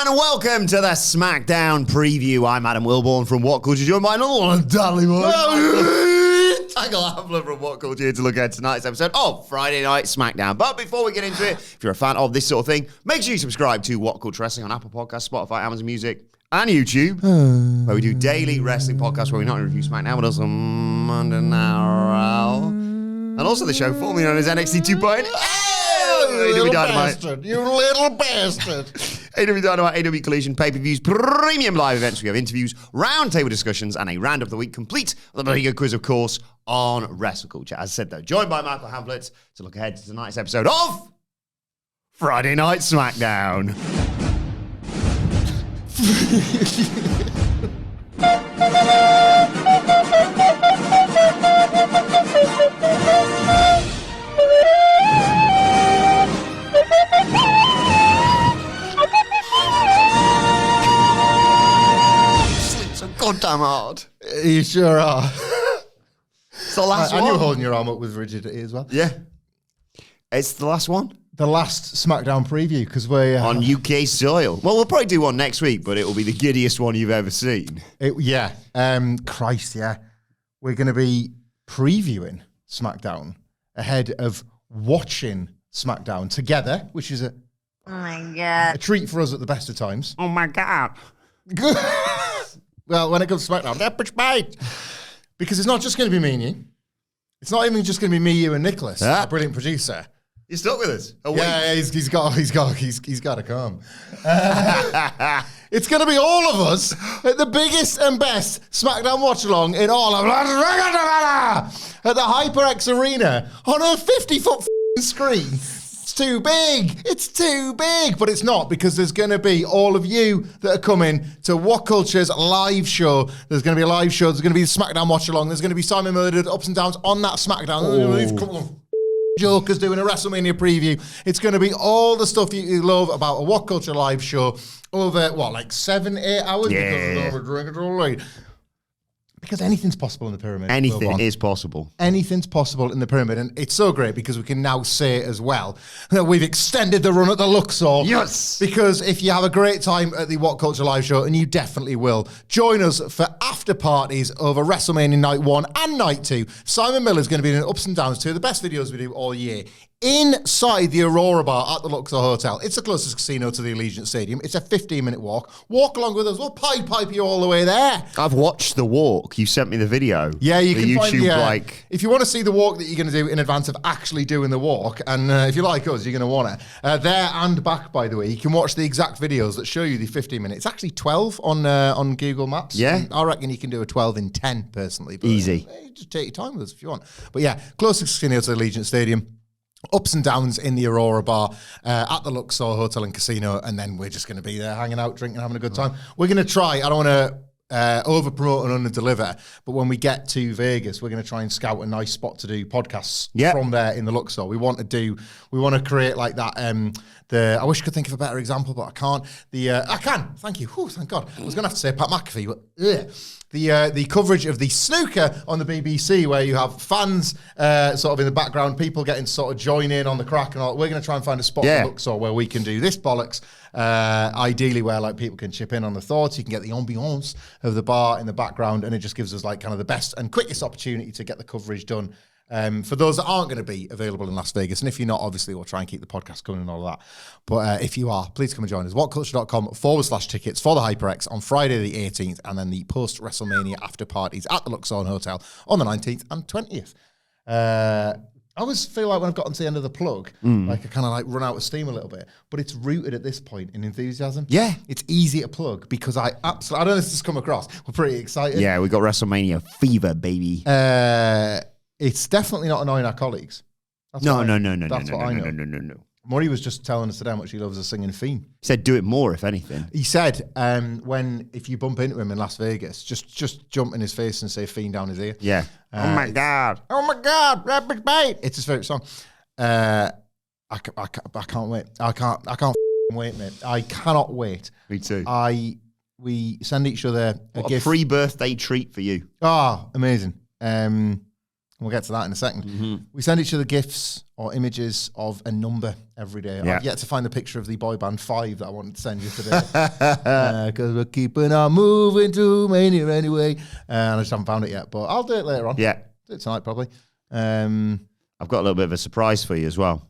And welcome to the SmackDown preview. I'm Adam Wilbourn from WhatCulture, joined by another one, Dollywood. I got Hamflett from WhatCulture here to look at tonight's episode of Friday Night SmackDown. But before we get into it, if you're a fan of this sort of thing, make sure you subscribe to WhatCulture Wrestling on Apple Podcasts, Spotify, Amazon Music, and YouTube, where we do daily wrestling podcasts where we not only review SmackDown, but also Monday Night Raw. And also the show formerly known as NXT 2.0. You little bastard. You little bastard. AW Dynamite, AW Collision, pay-per-views, premium live events. We have interviews, roundtable discussions, and a round of the week complete with a very good quiz, of course, on WrestleCulture. As I said, though, joined by Michael Hamflett to look ahead to tonight's episode of Friday Night SmackDown. So goddamn hard. You sure are. It's the last one. And you're holding your arm up with rigidity as well. Yeah. It's the last one. The last SmackDown preview, because we're... on UK soil. Well, we'll probably do one next week, but it will be the giddiest one you've ever seen. Christ, yeah. We're going to be previewing SmackDown ahead of watching SmackDown together, which is Oh my God. a treat for us at the best of times. Oh my God. Well, when it comes to SmackDown, epic bite. Because it's not just going to be me and you. It's not even just going to be me, you, and Nicholas, our brilliant producer. You stuck with us? Yeah, he's got to come. It's going to be all of us at the biggest and best SmackDown watch-along in all of at the HyperX Arena on a 50-foot screen. It's too big. It's too big. But it's not, because there's going to be all of you that are coming to WhatCulture's live show. There's going to be a live show. There's going to be the SmackDown watch-along. There's going to be Simon Murdered ups and downs on that SmackDown. Jokers doing a WrestleMania preview. It's going to be all the stuff you love about a WhatCulture live show over, 7-8 hours? Yeah. Because anything's possible in the pyramid. Anything is possible. Anything's possible in the pyramid. And it's so great because we can now say as well that we've extended the run at the Luxor. Yes. Because if you have a great time at the WhatCulture live show, and you definitely will, join us for after parties over WrestleMania Night 1 and Night 2. Simon Miller's going to be in ups and downs, 2 of the best videos we do all year. Inside the Aurora Bar at the Luxor Hotel. It's the closest casino to the Allegiant Stadium. It's a 15-minute walk. Walk along with us. We'll pipe you all the way there. I've watched the walk. You sent me the video. Yeah, you the can YouTube, find if you want to see the walk that you're going to do in advance of actually doing the walk, and if you like us, you're going to want it. There and back, by the way, you can watch the exact videos that show you the 15 minutes. It's actually 12 on Google Maps. Yeah. I reckon you can do a 12 in 10, personally. But, easy. Just take your time with us if you want. But yeah, closest casino to the Allegiant Stadium. Ups and downs in the Aurora Bar at the Luxor Hotel and Casino, and then we're just going to be there hanging out, drinking, having a good time. We're going to try, I don't want to over-promote and under-deliver, but when we get to Vegas, we're going to try and scout a nice spot to do podcasts from there in the Luxor. We want to create like that, I wish I could think of a better example, but I can't. I can, thank you. Whew, thank God. I was going to have to say Pat McAfee, but the coverage of the snooker on the BBC, where you have fans sort of in the background, people getting sort of join in on the crack and all. We're going to try and find a spot in Luxor where we can do this bollocks, ideally where like people can chip in on the thoughts. You can get the ambiance of the bar in the background, and it just gives us like kind of the best and quickest opportunity to get the coverage done. For those that aren't going to be available in Las Vegas, and if you're not, obviously we'll try and keep the podcast coming and all of that. But if you are, please come and join us. WhatCulture.com/tickets for the HyperX on Friday the 18th, and then the post-WrestleMania after parties at the Luxor Hotel on the 19th and 20th. I always feel like when I've gotten to the end of the plug, like I kind of like run out of steam a little bit, but it's rooted at this point in enthusiasm. Yeah. It's easy to plug because I don't know if this has come across. We're pretty excited. Yeah, we got WrestleMania fever, baby. It's definitely not annoying our colleagues. No. Murray was just telling us today how much he loves a singing Fiend. He said do it more, if anything. He said if you bump into him in Las Vegas, just jump in his face and say Fiend down his ear. Yeah. Oh my God, rapid bait. It's his favourite song. I can't wait. I can't wait, mate. I cannot wait. Me too. We send each other a gift. Pre-birthday treat for you. Oh, amazing. we'll get to that in a second. We send each other gifs or images of a number every day. Yeah. I've yet to find the picture of the boy band 5 that I wanted to send you today. Because we're keeping on moving to Mania anyway. And I just haven't found it yet, but I'll do it later on. Yeah. Do it tonight, probably. I've got a little bit of a surprise for you as well.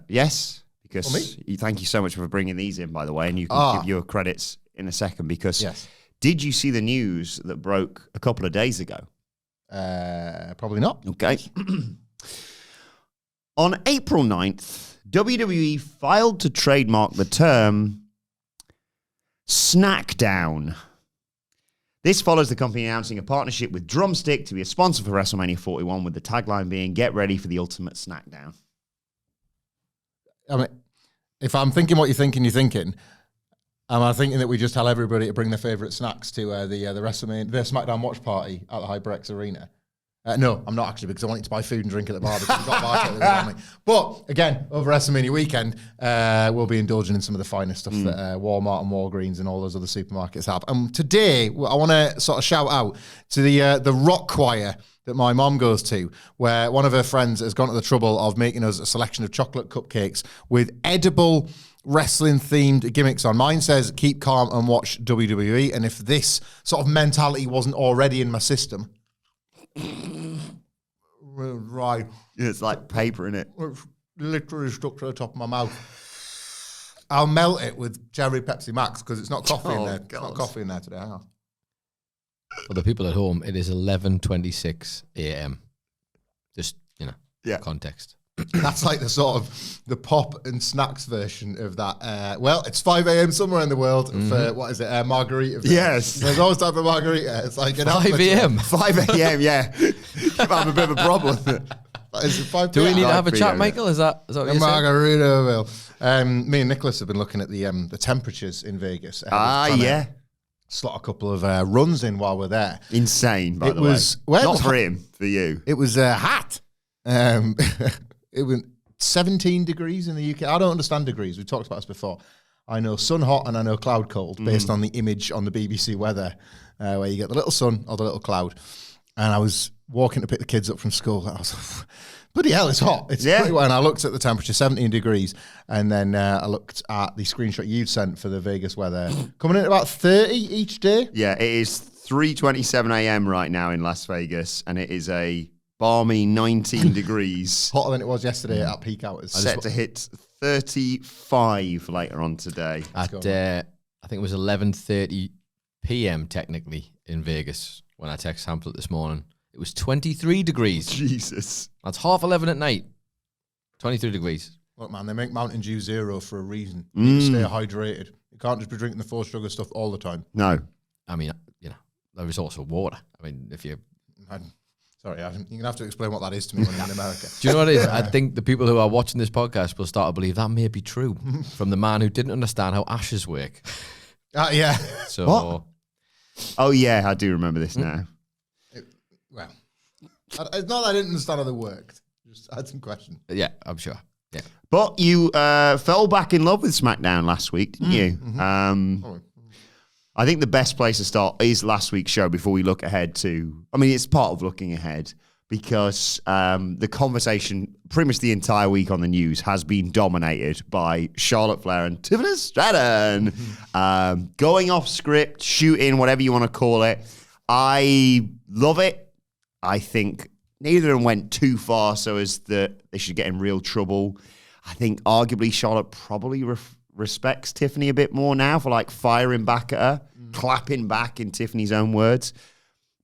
Yes, because thank you so much for bringing these in, by the way, and you can give your credits in a second, because did you see the news that broke a couple of days ago? Probably not. Okay. On April 9th, WWE filed to trademark the term SmackDown. This follows the company announcing a partnership with Drumstick to be a sponsor for WrestleMania 41, with the tagline being, "Get ready for the ultimate SmackDown." I mean, if I'm thinking what you're thinking, am I thinking that we just tell everybody to bring their favourite snacks to the WrestleMania, the SmackDown watch party at the HyperX Arena? No, I'm not actually, because I wanted to buy food and drink at the bar because we've got bartenders around me. But again, over WrestleMania weekend, we'll be indulging in some of the finest stuff that Walmart and Walgreens and all those other supermarkets have. And today, I want to sort of shout out to the rock choir that my mom goes to, where one of her friends has gone to the trouble of making us a selection of chocolate cupcakes with edible wrestling-themed gimmicks on. Mine says, "Keep calm and watch WWE." And if this sort of mentality wasn't already in my system... Right. It's like paper, innit? It's literally stuck to the top of my mouth. I'll melt it with cherry Pepsi Max because it's not coffee in there. It's not coffee in there today. Hang on. For the people at home, it is 11:26 a.m. Just, context. That's like the sort of the pop and snacks version of that. Well, it's 5 a.m. somewhere in the world for, what is it, margarita. Yes. There's always type of margarita. It's like 5 a.m. 5 a.m., yeah. I'm having a bit of a problem. Is it 5 Do we need to have a p.m. chat, Michael? Is that what you're saying? Margarita, Will. Me and Nicholas have been looking at the temperatures in Vegas. Yeah. Slot a couple of runs in while we're there. Insane, by the way. Not for him, for you. It was hot. It was 17 degrees in the UK. I don't understand degrees. We've talked about this before. I know sun hot and I know cloud cold based on the image on the BBC weather, where you get the little sun or the little cloud. And I was walking to pick the kids up from school. And I was bloody hell, it's hot. It's pretty well. And I looked at the temperature, 17 degrees. And then I looked at the screenshot you'd sent for the Vegas weather. Coming in at about 30 each day. Yeah, it is 3:27 a.m. right now in Las Vegas. And it is a balmy 19 degrees. Hotter than it was yesterday at peak hours. Set to hit 35 later on today. At, I think it was 11:30 p.m. technically in Vegas when I texted Hamflett this morning. It was 23 degrees. Jesus. That's 11:30 at night. 23 degrees. Look, man, they make Mountain Dew Zero for a reason. You need to stay hydrated. You can't just be drinking the 4 sugar stuff all the time. No. I mean, there is also water. I mean, if you... Sorry, Adam, you're going to have to explain what that is to me when I'm in America. Do you know what it is? I think the people who are watching this podcast will start to believe that may be true from the man who didn't understand how ashes work. Yeah. So, what? Oh, yeah, I do remember this now. Well, it's not that I didn't understand how they worked. Just had some questions. Yeah, I'm sure. Yeah. But you fell back in love with SmackDown last week, didn't you? Mm-hmm. I think the best place to start is last week's show before we look ahead to... I mean, it's part of looking ahead because the conversation pretty much the entire week on the news has been dominated by Charlotte Flair and Tiffany Stratton going off script, shooting, whatever you want to call it. I love it. I think neither of them went too far so as that they should get in real trouble. I think arguably Charlotte probably respects Tiffany a bit more now for like firing back at her, clapping back in Tiffany's own words.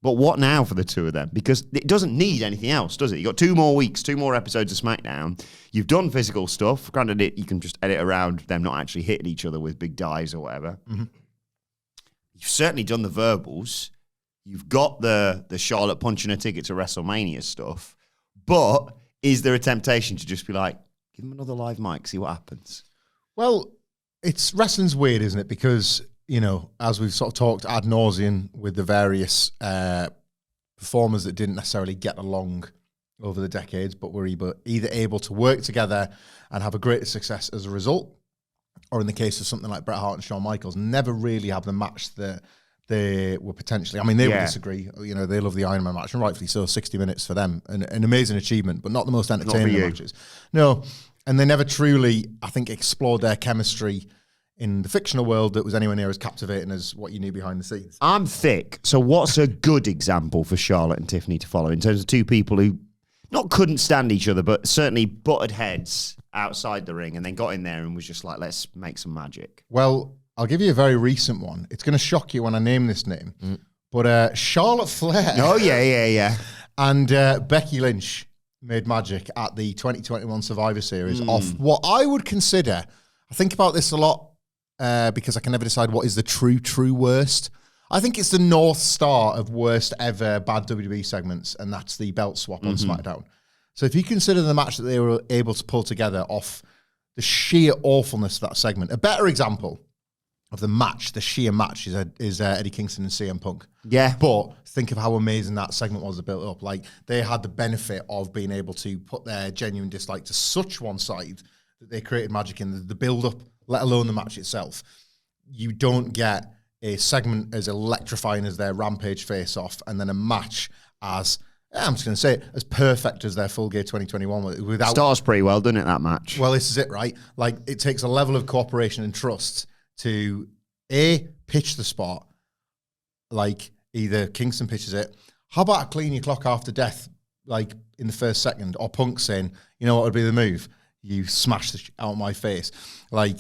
But what now for the two of them? Because it doesn't need anything else, does it? You got 2 more weeks, 2 more episodes of SmackDown. You've done physical stuff. Granted, you can just edit around them not actually hitting each other with big dives or whatever. Mm-hmm. You've certainly done the verbals. You've got the Charlotte punching a ticket to WrestleMania stuff. But is there a temptation to just be like, give them another live mic, see what happens? Well, wrestling's weird, isn't it? Because, as we've sort of talked ad nauseum with the various performers that didn't necessarily get along over the decades, but were either able to work together and have a greater success as a result, or in the case of something like Bret Hart and Shawn Michaels, never really have the match that they were potentially, I mean, they would Yeah. disagree. You know, they love the Iron Man match, and rightfully so. 60 minutes for them, an amazing achievement, but not the most entertaining you. matches. No, and they never truly, I think, explored their chemistry in the fictional world that was anywhere near as captivating as what you knew behind the scenes. I'm thick. So what's a good example for Charlotte and Tiffany to follow in terms of two people who not couldn't stand each other, but certainly butted heads outside the ring and then got in there and was just like, let's make some magic? Well, I'll give you a very recent one. It's going to shock you when I name this name, but Charlotte Flair. Oh, yeah. And Becky Lynch made magic at the 2021 Survivor Series off what I would consider, I think about this a lot because I can never decide what is the true worst. I think it's the North Star of worst ever bad WWE segments, and that's the belt swap on SmackDown. So if you consider the match that they were able to pull together off the sheer awfulness of that segment, a better example of the match, the sheer match, is Eddie Kingston and CM Punk. Yeah. But think of how amazing that segment was to build up. Like, they had the benefit of being able to put their genuine dislike to such one side that they created magic in the build-up, let alone the match itself. You don't get a segment as electrifying as their Rampage face-off and then a match as, I'm just going to say it, as perfect as their Full Gear 2021 without... Starts pretty well, doesn't it, that match? Well, this is it, right? Like, it takes a level of cooperation and trust to, A, pitch the spot, like either Kingston pitches it, how about I clean your clock after death, like in the first second, or Punk saying, you know what would be the move? You smash the out of my face. Like,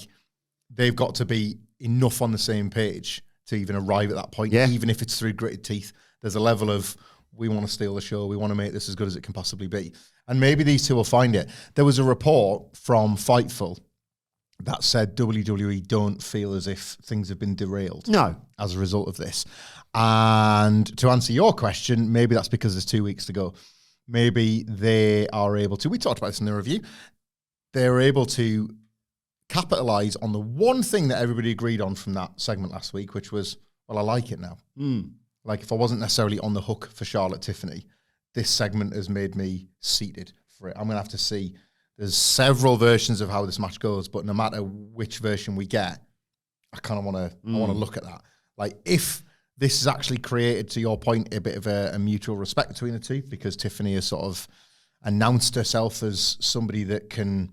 they've got to be enough on the same page to even arrive at that point, even if it's through gritted teeth. There's a level of, we want to steal the show, we want to make this as good as it can possibly be. And maybe these two will find it. There was a report from Fightful that said WWE don't feel as if things have been derailed. No. As a result of this. And to answer your question, maybe that's because there's 2 weeks to go. Maybe they are able to, we talked about this in the review, they're able to capitalize on the one thing that everybody agreed on from that segment last week, which was, well, I like it now. Like, if I wasn't necessarily on the hook for Charlotte Tiffany, this segment has made me seated for it. I'm going to have to see. There's several versions of how this match goes, but no matter which version we get, I kind of want to look at that. Like, if this has actually created, to your point, a bit of a mutual respect between the two, because Tiffany has sort of announced herself as somebody that can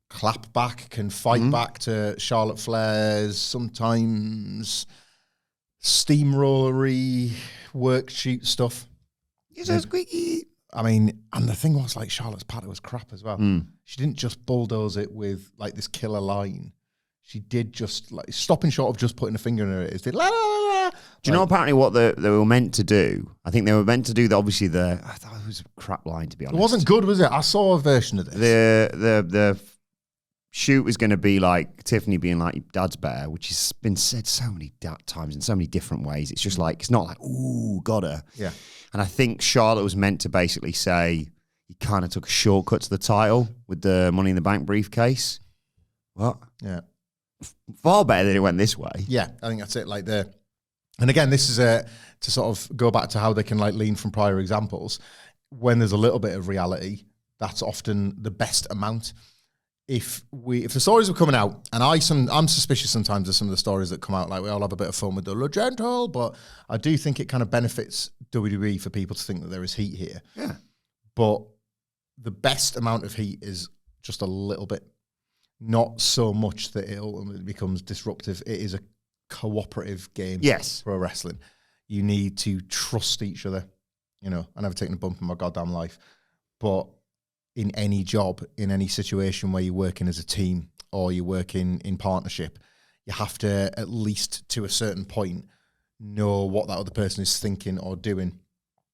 clap back, can fight back to Charlotte Flair's sometimes steamrollery work shoot stuff. I mean, and the thing was, like, Charlotte's patter was crap as well. She didn't just bulldoze it with, like, this killer line. She did just, like, stopping short of just putting a finger in her ears. Did la la la la. Do you know apparently what they were meant to do? I think they were meant to do, I thought it was a crap line, to be honest. It wasn't good, was it? I saw a version of this. The shoot was going to be like Tiffany being like, your dad's better, which has been said so many times in so many different ways. It's just like, it's not like, ooh, got her. Yeah. And I think Charlotte was meant to basically say, you kind of took a shortcut to the title with the Money in the Bank briefcase. What? Yeah. Far better than it went this way. Yeah, I think that's it. Like, and again, this is to sort of go back to how they can, like, lean from prior examples. When there's a little bit of reality, that's often the best amount. If the stories are coming out, and I'm suspicious sometimes of some of the stories that come out, like, we all have a bit of fun with the Legendo, but I do think it kind of benefits WWE for people to think that there is heat here. Yeah. But the best amount of heat is just a little bit, not so much that it becomes disruptive. It is a cooperative game. Yes. For wrestling. You need to trust each other. You know, I've never taken a bump in my goddamn life, but in any job, in any situation where you're working as a team or you're working in partnership, you have to, at least to a certain point, know what that other person is thinking or doing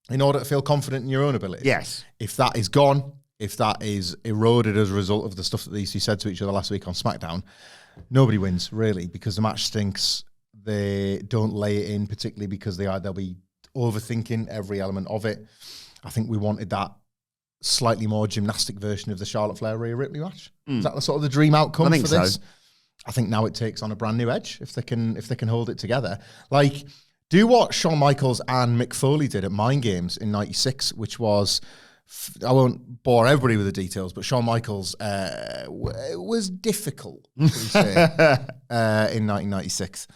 in order to feel confident in your own ability. Yes. If that is gone, if that is eroded as a result of the stuff that these two said to each other last week on SmackDown, nobody wins, really, because the match stinks. They don't lay it in, particularly because they'll be overthinking every element of it. I think we wanted that slightly more gymnastic version of the Charlotte Flair Rhea Ripley match. Is that the sort of the dream outcome for this? So. I think now it takes on a brand new edge if they can hold it together. Like, do what Shawn Michaels and Mick Foley did at Mind Games in '96, which was, I won't bore everybody with the details, but Shawn Michaels was difficult, shall we say, in 1996.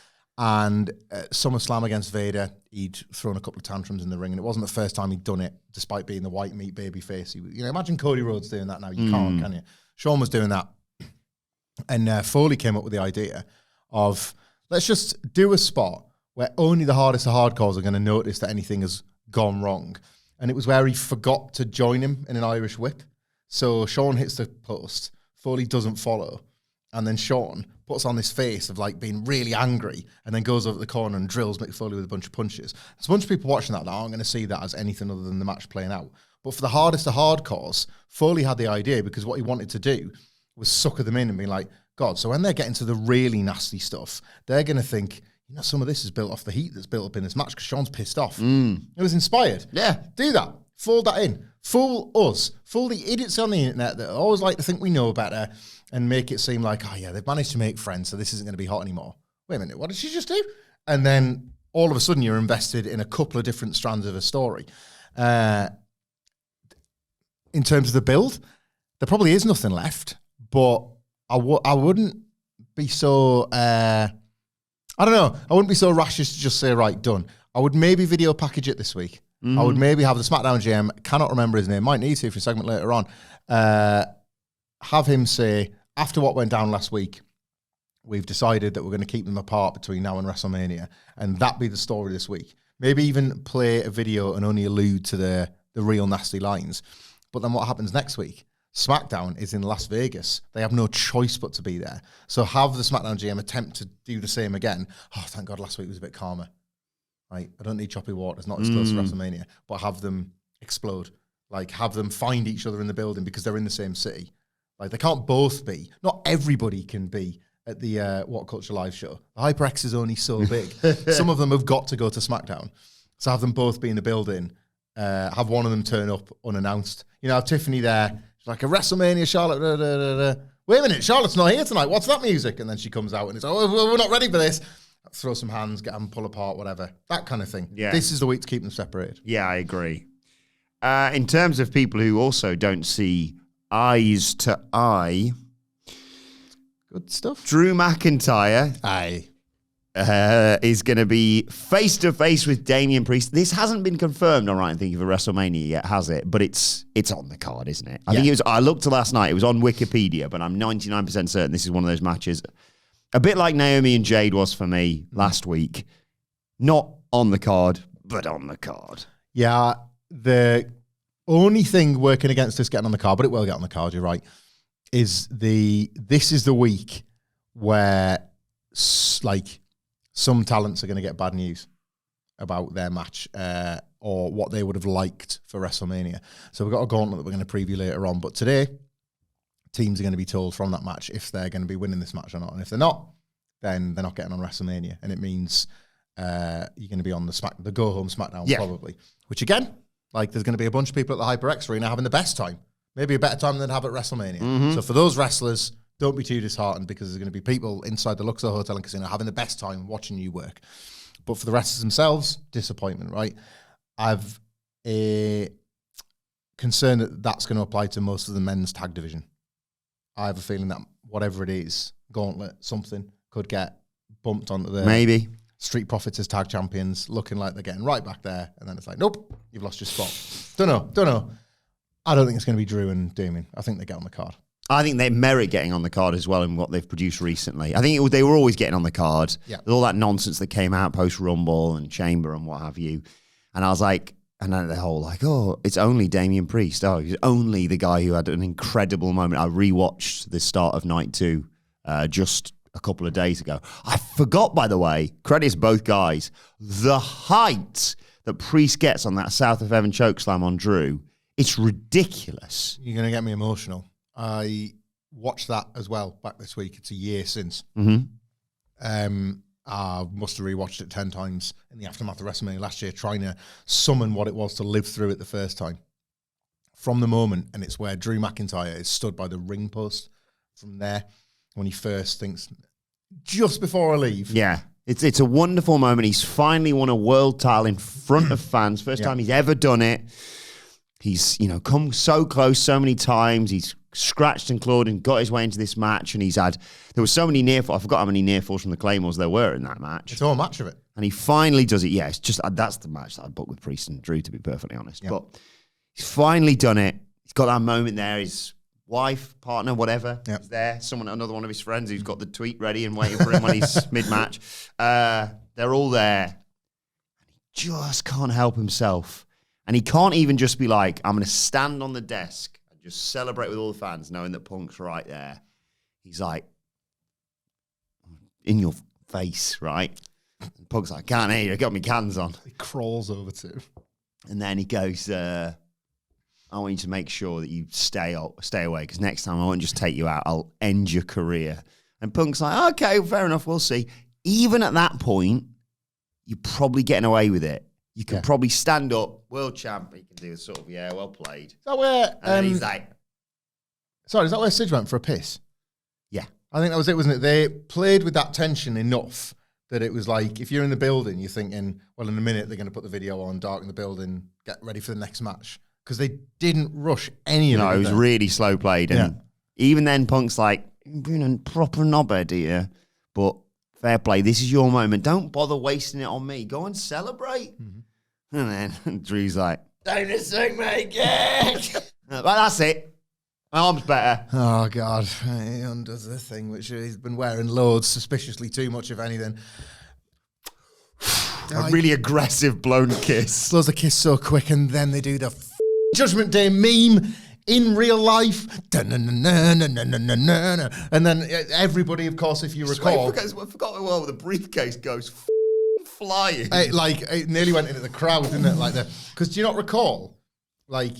And SummerSlam against Vader, he'd thrown a couple of tantrums in the ring, and it wasn't the first time he'd done it, despite being the white meat baby face. Imagine Cody Rhodes doing that now. You can't, can you? Shawn was doing that. And Foley came up with the idea of, let's just do a spot where only the hardest of hardcores are going to notice that anything has gone wrong. And it was where he forgot to join him in an Irish whip. So Shawn hits the post, Foley doesn't follow, and then Shawn puts on this face of like being really angry and then goes over the corner and drills Mick Foley with a bunch of punches. There's a bunch of people watching that aren't going to see that as anything other than the match playing out. But for the hardest of hardcores, Foley had the idea because what he wanted to do was sucker them in and be like, God, so when they're getting to the really nasty stuff, they're going to think, some of this is built off the heat that's built up in this match because Shawn's pissed off. It was inspired. Yeah. Do that. Fold that in. Fool us. Fool the idiots on the internet that always like to think we know better and make it seem like, they've managed to make friends, so this isn't going to be hot anymore. Wait a minute, what did she just do? And then all of a sudden you're invested in a couple of different strands of a story. In terms of the build, there probably is nothing left, but I wouldn't be so... I don't know. I wouldn't be so rash as to just say, right, done. I would maybe video package it this week. I would maybe have the SmackDown GM, cannot remember his name, might need to for a segment later on, have him say, after what went down last week, we've decided that we're going to keep them apart between now and WrestleMania, and that be the story this week. Maybe even play a video and only allude to the real nasty lines. But then what happens next week? SmackDown is in Las Vegas. They have no choice but to be there. So have the SmackDown GM attempt to do the same again. Oh, thank God last week was a bit calmer. Right? I don't need choppy waters, not as close to WrestleMania, but have them explode. Like, have them find each other in the building because they're in the same city. Like, they can't both be. Not everybody can be at the WhatCulture live show. The HyperX is only so big. Some of them have got to go to SmackDown. So have them both be in the building. Have one of them turn up unannounced. Have Tiffany there. She's like, a WrestleMania, Charlotte. Da, da, da, da. Wait a minute, Charlotte's not here tonight. What's that music? And then she comes out and it's, we're not ready for this. Throw some hands, get them pull apart, whatever. That kind of thing. Yeah. This is the week to keep them separated. Yeah, I agree. In terms of people who also don't see eyes to eye, good stuff. Drew McIntyre is going to be face-to-face with Damian Priest. This hasn't been confirmed, all right, I think, for WrestleMania yet, has it? But it's on the card, isn't it? I think it was. I looked last night. It was on Wikipedia, but I'm 99% certain this is one of those matches. A bit like Naomi and Jade was for me last week. Not on the card, but on the card. Yeah, the only thing working against this getting on the card, but it will get on the card, you're right, is this is the week where, like, some talents are going to get bad news about their match or what they would have liked for WrestleMania. So we've got a gauntlet that we're going to preview later on. But today, teams are going to be told from that match if they're going to be winning this match or not. And if they're not, then they're not getting on WrestleMania. And it means you're going to be on the go-home SmackDown probably. Which again, like, there's going to be a bunch of people at the HyperX Arena having the best time. Maybe a better time than they'd have at WrestleMania. So for those wrestlers, don't be too disheartened because there's going to be people inside the Luxor Hotel and Casino having the best time watching you work. But for the wrestlers themselves, disappointment, right? I've a concern that that's going to apply to most of the men's tag division. I have a feeling that whatever it is, Gauntlet, something, could get bumped onto the maybe Street Profits as tag champions, looking like they're getting right back there. And then it's like, nope, you've lost your spot. Don't know. I don't think it's going to be Drew and Damian. I think they get on the card. I think they merit getting on the card as well in what they've produced recently. I think they were always getting on the card. Yeah. With all that nonsense that came out post-Rumble and Chamber and what have you. And I was like, and then the whole like, oh, it's only Damian Priest. Oh, he's only the guy who had an incredible moment. I rewatched the start of Night 2 just a couple of days ago. I forgot, by the way, credits both guys, the height that Priest gets on that South of Heaven chokeslam on Drew. It's ridiculous. You're going to get me emotional. I watched that as well back this week. It's a year since. I must have rewatched it 10 times in the aftermath of WrestleMania last year, trying to summon what it was to live through it the first time. From the moment, and it's where Drew McIntyre is stood by the ring post from there when he first thinks, just before I leave. Yeah. It's a wonderful moment. He's finally won a world title in front of fans. First time he's ever done it. He's, come so close so many times. He's scratched and clawed and got his way into this match, and there was so many near falls. I forgot how many near falls from the Claymores there were in that match. It's all a match of it. And he finally does it. Yeah, it's just, that's the match that I booked with Priest and Drew, to be perfectly honest. Yep. But he's finally done it. He's got that moment there. His wife, partner, whatever, is there. Another one of his friends who's got the tweet ready and waiting for him when he's mid-match. They're all there. He just can't help himself. And he can't even just be like, I'm going to stand on the desk and just celebrate with all the fans, knowing that Punk's right there. He's like, in your face, right? And Punk's like, can't hear you, I got my cans on. He crawls over to him. And then he goes, I want you to make sure that you stay away, because next time I won't just take you out, I'll end your career. And Punk's like, okay, fair enough, we'll see. Even at that point, you're probably getting away with it. You can probably stand up, world champ. You can do a sort of, well played. Is that where? And he's like, sorry, is that where Sid went for a piss? Yeah, I think that was it, wasn't it? They played with that tension enough that it was like, if you're in the building, you're thinking, well, in a minute they're going to put the video on, darken the building, get ready for the next match, because they didn't rush any of it. No, it was really slow played, and even then, Punk's like, you're being a proper knobhead here, but. Fair play. This is your moment. Don't bother wasting it on me. Go and celebrate. Mm-hmm. And then Drew's like, don't sing me again. But that's it. My arm's better. Oh, God. He undoes the thing, which he's been wearing loads, suspiciously too much, if anything. A really aggressive blown kiss. Blows the kiss so quick, and then they do the Judgment Day meme. In real life, and then everybody, of course, if you recall, I forgot how the briefcase goes flying. It nearly went into the crowd, didn't it? Because do you not recall, like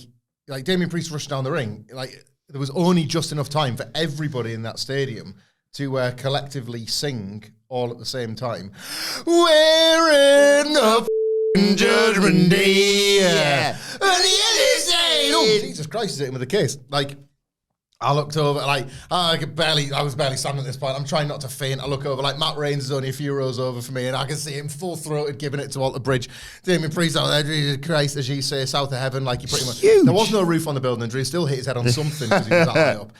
Damian Priest rushed down the ring, there was only just enough time for everybody in that stadium to collectively sing all at the same time. We're in the Judgment Day, and the end is saying, oh, Jesus Christ, is it him with a kiss? I looked over, I was barely standing at this point. I'm trying not to faint. I look over, Matt Reigns is only a few rows over from me, and I can see him full-throated giving it to Alter Bridge. Damian Priest out there, Jesus Christ, as you say, south of heaven, you pretty much. Huge. There was no roof on the building, and Drew still hit his head on something because he was that high up.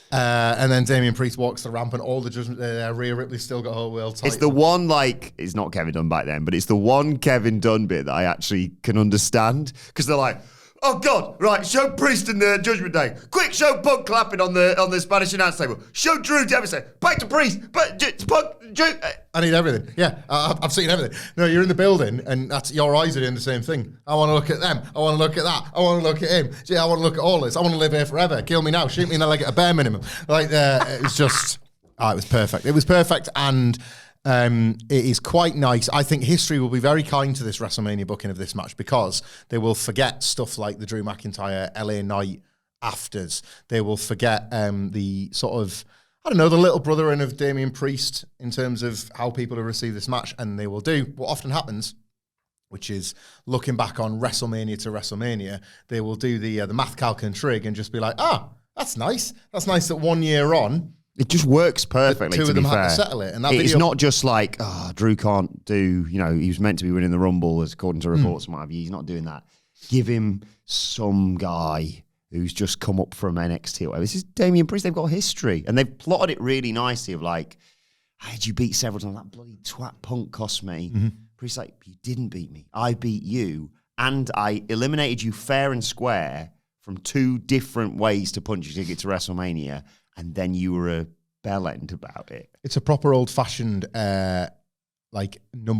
And then Damian Priest walks the ramp, and all the Judgment Day, Rhea Ripley's still got her world title. It's the one, it's not Kevin Dunn back then, but it's the one Kevin Dunn bit that I actually can understand, because they're like, oh, God, right, show Priest in the Judgment Day. Quick, show Punk clapping on the Spanish announce table. Show Drew devastating. Back to Priest. Punk, Drew. I need everything. Yeah, I've seen everything. No, you're in the building, and your eyes are doing the same thing. I want to look at them. I want to look at that. I want to look at him. Gee, I want to look at all this. I want to live here forever. Kill me now. Shoot me in the leg at a bare minimum. It was just, it was perfect. It was perfect, and it is quite nice. I think history will be very kind to this WrestleMania booking of this match, because they will forget stuff like the Drew McIntyre LA Knight afters. They will forget the sort of, the little brothering of Damian Priest in terms of how people have received this match, and they will do what often happens, which is looking back on WrestleMania to WrestleMania, they will do the math calc and trig and just be like, that's nice. That's nice that 1 year on, it just works perfectly. Two to of them be had fair. to settle it. And that it's video, not just like, Drew can't do, he was meant to be winning the Rumble, as according to reports and what have you. He's not doing that. Give him some guy who's just come up from NXT or whatever. This is Damian Priest. They've got a history. And they've plotted it really nicely of how did you beat several times? That bloody twat Punk cost me. Mm-hmm. Priest's like, you didn't beat me. I beat you. And I eliminated you fair and square from two different ways to punch your ticket to WrestleMania. And then you were a bellend about it. It's a proper old-fashioned, number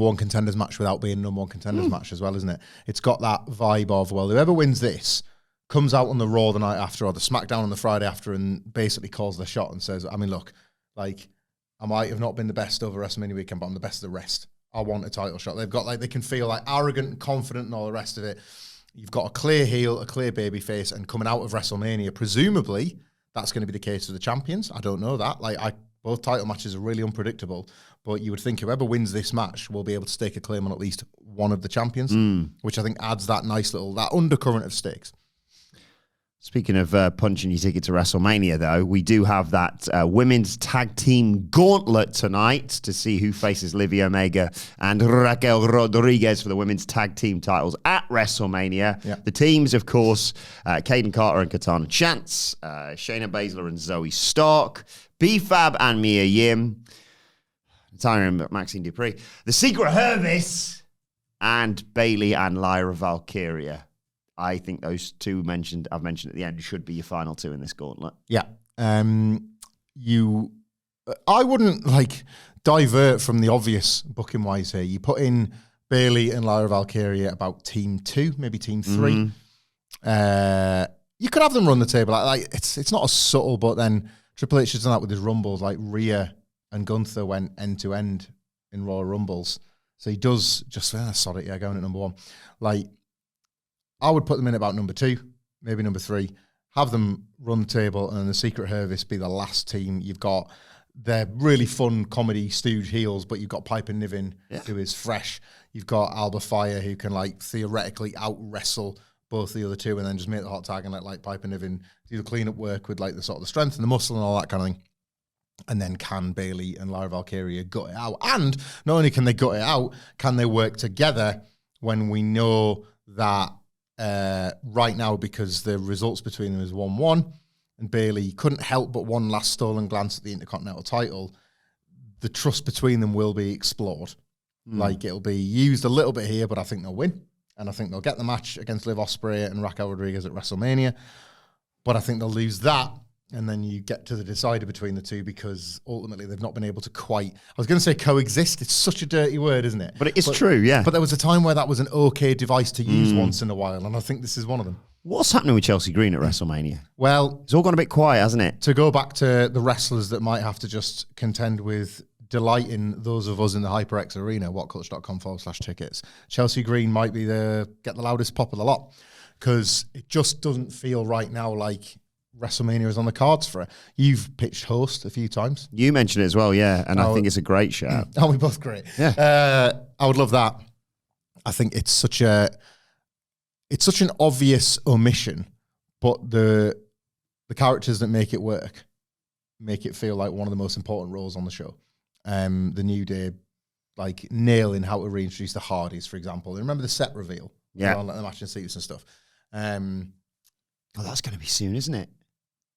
one contenders match without being a number one contenders match as well, isn't it? It's got that vibe of, well, whoever wins this comes out on the Raw the night after or the SmackDown on the Friday after and basically calls the shot and says, look, I might have not been the best over WrestleMania weekend, but I'm the best of the rest. I want a title shot. They've got, they can feel arrogant and confident and all the rest of it. You've got a clear heel, a clear baby face, and coming out of WrestleMania, presumably, that's going to be the case for the champions. I don't know that. Both title matches are really unpredictable, but you would think whoever wins this match will be able to stake a claim on at least one of the champions, which I think adds that nice little, that undercurrent of stakes. Speaking of punching your ticket to WrestleMania, though, we do have that women's tag team gauntlet tonight to see who faces Livy Omega and Raquel Rodriguez for the women's tag team titles at WrestleMania. Yep. The teams, of course, Kaden Carter and Katana Chance, Shayna Baszler and Zoe Stark, B-Fab and Mia Yim, Natalia and Maxine Dupree, The Secret Service, and Bayley and Lyra Valkyria. I think those two I've mentioned at the end should be your final two in this gauntlet. Yeah. I wouldn't divert from the obvious booking wise here. You put in Bayley and Lyra Valkyria about team 2, maybe team 3. You could have them run the table. It's not as subtle, but then Triple H has done that with his Rumbles. Like Rhea and Gunther went end to end in Royal Rumbles. So he does just, sod it, going at number 1. I would put them in about number 2, maybe number 3. Have them run the table, and then the Secret Service be the last team. You've got their really fun comedy stooge heels, but you've got Piper Niven, who is fresh. You've got Alba Fire, who can theoretically out wrestle both the other two, and then just make the hot tag and let Piper Niven do the cleanup work with the sort of the strength and the muscle and all that kind of thing. And then can Bayley and Lyra Valkyria gut it out? And not only can they gut it out, can they work together when we know that right now, because the results between them is 1-1, and Bayley couldn't help but one last stolen glance at the Intercontinental title, the trust between them will be explored. It'll be used a little bit here, but I think they'll win. And I think they'll get the match against Liv Ospreay and Raquel Rodriguez at WrestleMania. But I think they'll lose that. And then you get to the decider between the two, because ultimately they've not been able to quite, I was going to say coexist. It's such a dirty word, isn't it? But it's true, yeah. But there was a time where that was an okay device to use once in a while, and I think this is one of them. What's happening with Chelsea Green at WrestleMania? Well, it's all gone a bit quiet, hasn't it? To go back to the wrestlers that might have to just contend with delighting those of us in the HyperX arena, whatculture.com/tickets, Chelsea Green might be get the loudest pop of the lot, because it just doesn't feel right now like WrestleMania is on the cards for her. You've pitched host a few times. You mentioned it as well, yeah, and I think it's a great shout. Oh, we both great. Yeah. I would love that. I think it's such an obvious omission, but the characters that make it work make it feel like one of the most important roles on the show. The New Day, nailing how to reintroduce the Hardys, for example. And remember the set reveal? Yeah. On the match and sequence and stuff. That's going to be soon, isn't it?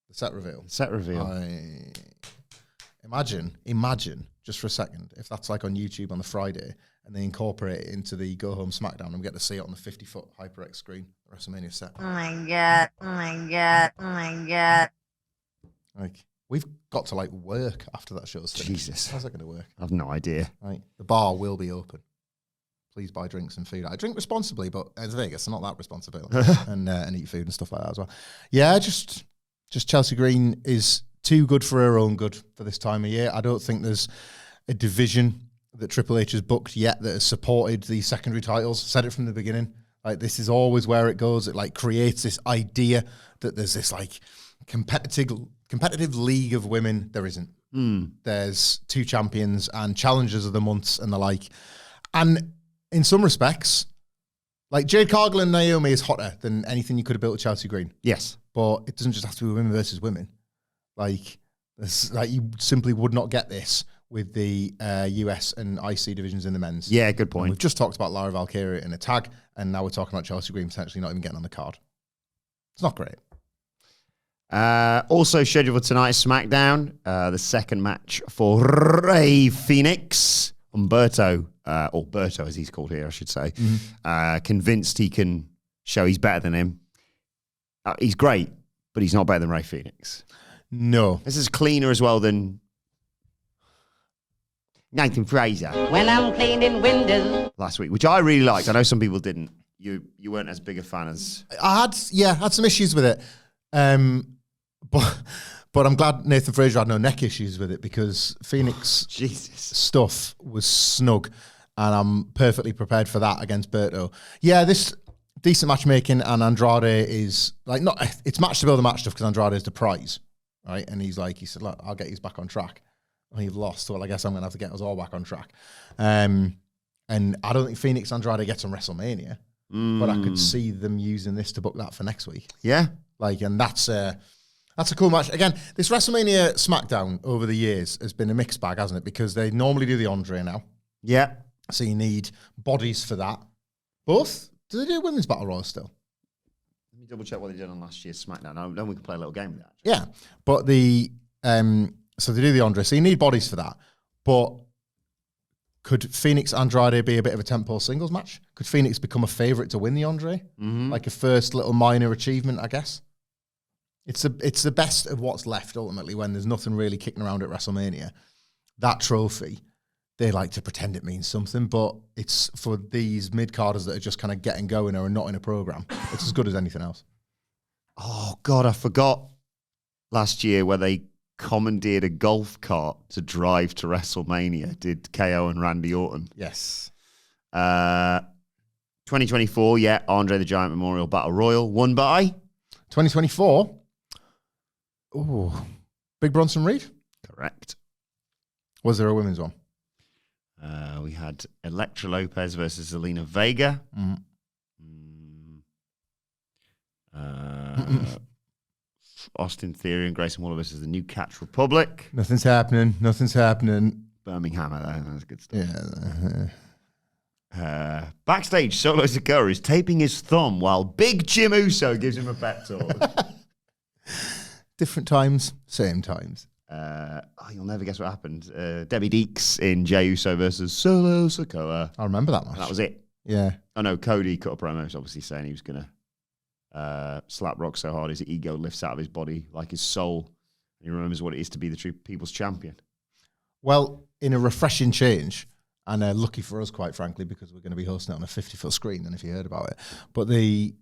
The set reveal. Set reveal. Imagine, just for a second, if that's on YouTube on the Friday, and they incorporate it into the Go Home SmackDown, and we get to see it on the 50-foot HyperX screen, the WrestleMania set. Oh my God. Oh my God. Oh my God. We've got to work after that show's finished. Jesus. How's that going to work? I have no idea. The bar will be open. Please buy drinks and food. I drink responsibly, but it's Vegas, so not that responsible. and eat food and stuff like that as well. Yeah, just Chelsea Green is too good for her own good for this time of year. I don't think there's a division that Triple H has booked yet that has supported the secondary titles. Said it from the beginning. This is always where it goes. It creates this idea that there's this competitive league of women. There isn't. There's 2 champions and challengers of the months and the like. And in some respects, Jade Cargill and Naomi is hotter than anything you could have built with Chelsea Green. Yes. But it doesn't just have to be women versus women. You simply would not get this with the US and IC divisions in the men's. Yeah, good point. And we've just talked about Lyra Valkyria in a tag, and now we're talking about Chelsea Green potentially not even getting on the card. It's not great. Also scheduled for tonight, SmackDown, the second match for Rey Fenix. Berto, or Berto as he's called here, I should say, convinced he can show he's better than him. He's great, but he's not better than Rey Fenix. No. This is cleaner as well than Nathan Fraser. When I'm cleaning windows. Last week, which I really liked. I know some people didn't. You weren't as big a fan as... I had some issues with it. But I'm glad Nathan Fraser had no neck issues with it, because Phoenix stuff was snug, and I'm perfectly prepared for that against Berto. Yeah, this decent matchmaking, and Andrade is it's match to build the match stuff, because Andrade is the prize, right? And he said, look, I'll get you back on track. And you've lost, well, I guess I'm going to have to get us all back on track. And I don't think Phoenix Andrade gets on WrestleMania, but I could see them using this to book that for next week. Yeah. Like, and that's a cool match. Again, this WrestleMania SmackDown over the years has been a mixed bag, hasn't it? Because they normally do the Andre now. Yeah. So you need bodies for that. Both? Do they do women's battle royals still? Let me double check what they did on last year's SmackDown. No, then we can play a little game with that. Yeah. But so they do the Andre. So you need bodies for that. But could Phoenix Andrade be a bit of a tentpole singles match? Could Phoenix become a favorite to win the Andre? Mm-hmm. Like a first little minor achievement, I guess. It's the best of what's left ultimately when there's nothing really kicking around at WrestleMania. That trophy, they like to pretend it means something, but it's for these mid-carders that are just kind of getting going or are not in a program. It's as good as anything else. Oh, God, I forgot last year where they commandeered a golf cart to drive to WrestleMania, did KO and Randy Orton. Yes. 2024, yeah, Andre the Giant Memorial Battle Royal, won by? 2024. Oh, Big Bronson Reed? Correct. Was there a women's one? We had Elektra Lopez versus Zelina Vega. Austin Theory and Grayson Waller versus the New Catch Republic. Nothing's happening. Birmingham, that's good stuff. Yeah. Backstage, Solo Sikoa is taping his thumb while Big Jim Uso gives him a pep talk. Different times, same times. You'll never guess what happened. Debbie Deeks in Jey Uso versus Solo Sikoa. I remember that match. And that was it. Yeah. Oh no, Cody cut a promo, obviously saying he was going to slap Rock so hard his ego lifts out of his body like his soul. And he remembers what it is to be the true people's champion. Well, in a refreshing change, and lucky for us, quite frankly, because we're going to be hosting it on a 50-foot screen, and if you heard about it. But the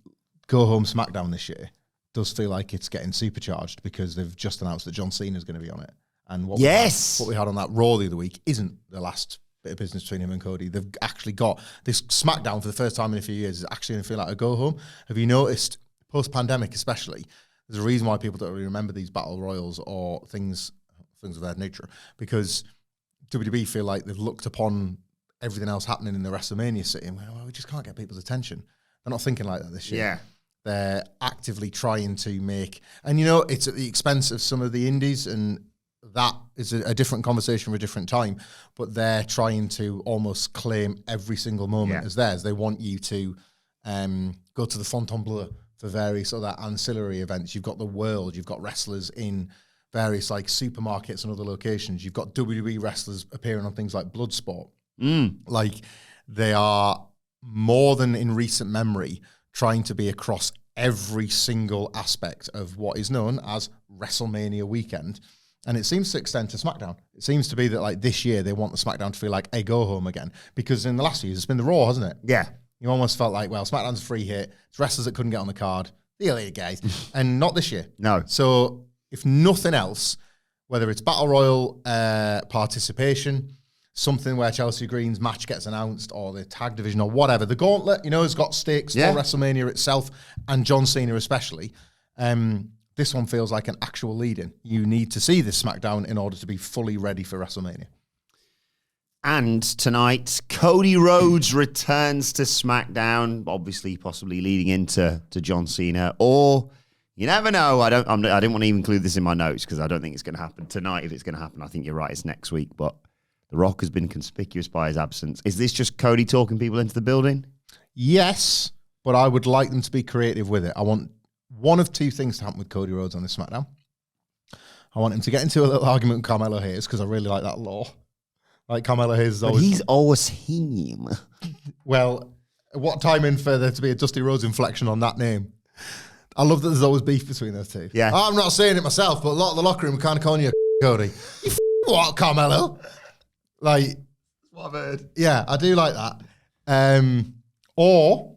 Go Home SmackDown this year does feel like it's getting supercharged because they've just announced that John Cena is going to be on it. And what we had on that Raw the other week isn't the last bit of business between him and Cody. They've actually got this SmackDown for the first time in a few years is actually going to feel like a go home. Have you noticed, post-pandemic especially, there's a reason why people don't really remember these battle royals or things of that nature, because WWE feel like they've looked upon everything else happening in the WrestleMania city and well, we just can't get people's attention. They're not thinking like that this year. Yeah. They're actively trying to make, and it's at the expense of some of the indies, and that is a different conversation for a different time, but they're trying to almost claim every single moment as theirs. They want you to go to the Fontainebleau for various other ancillary events. You've got the World, you've got wrestlers in various like supermarkets and other locations. You've got WWE wrestlers appearing on things like Bloodsport. Like they are more than in recent memory trying to be across every single aspect of what is known as WrestleMania weekend. And it seems to extend to SmackDown. It seems to be that like this year they want the SmackDown to feel like a go home again, because in the last few years it's been the Raw, hasn't it? Yeah. You almost felt like, well, SmackDown's a free hit. It's wrestlers that couldn't get on the card. The LA guys. And not this year. No. So if nothing else, whether it's Battle Royal participation, something where Chelsea Green's match gets announced, or the tag division or whatever, the Gauntlet, has got stakes for WrestleMania itself and John Cena especially. This one feels like an actual lead-in. You need to see this SmackDown in order to be fully ready for WrestleMania. And tonight, Cody Rhodes returns to SmackDown, obviously possibly leading into John Cena, or you never know. I didn't want to even include this in my notes because I don't think it's going to happen tonight. If it's going to happen, I think you're right, it's next week. But The Rock has been conspicuous by his absence. Is this just Cody talking people into the building? Yes, but I would like them to be creative with it. I want one of two things to happen with Cody Rhodes on this SmackDown. I want him to get into a little argument with Carmelo Hayes because I really like that law. Like Carmelo Hayes is always... But he's always him. Well, what time in for there to be a Dusty Rhodes inflection on that name? I love that there's always beef between those two. Yeah. I'm not saying it myself, but a lot of the locker room are kind of calling you Cody. You what, Carmelo? Like... That's what I've heard. Yeah, I do like that. Or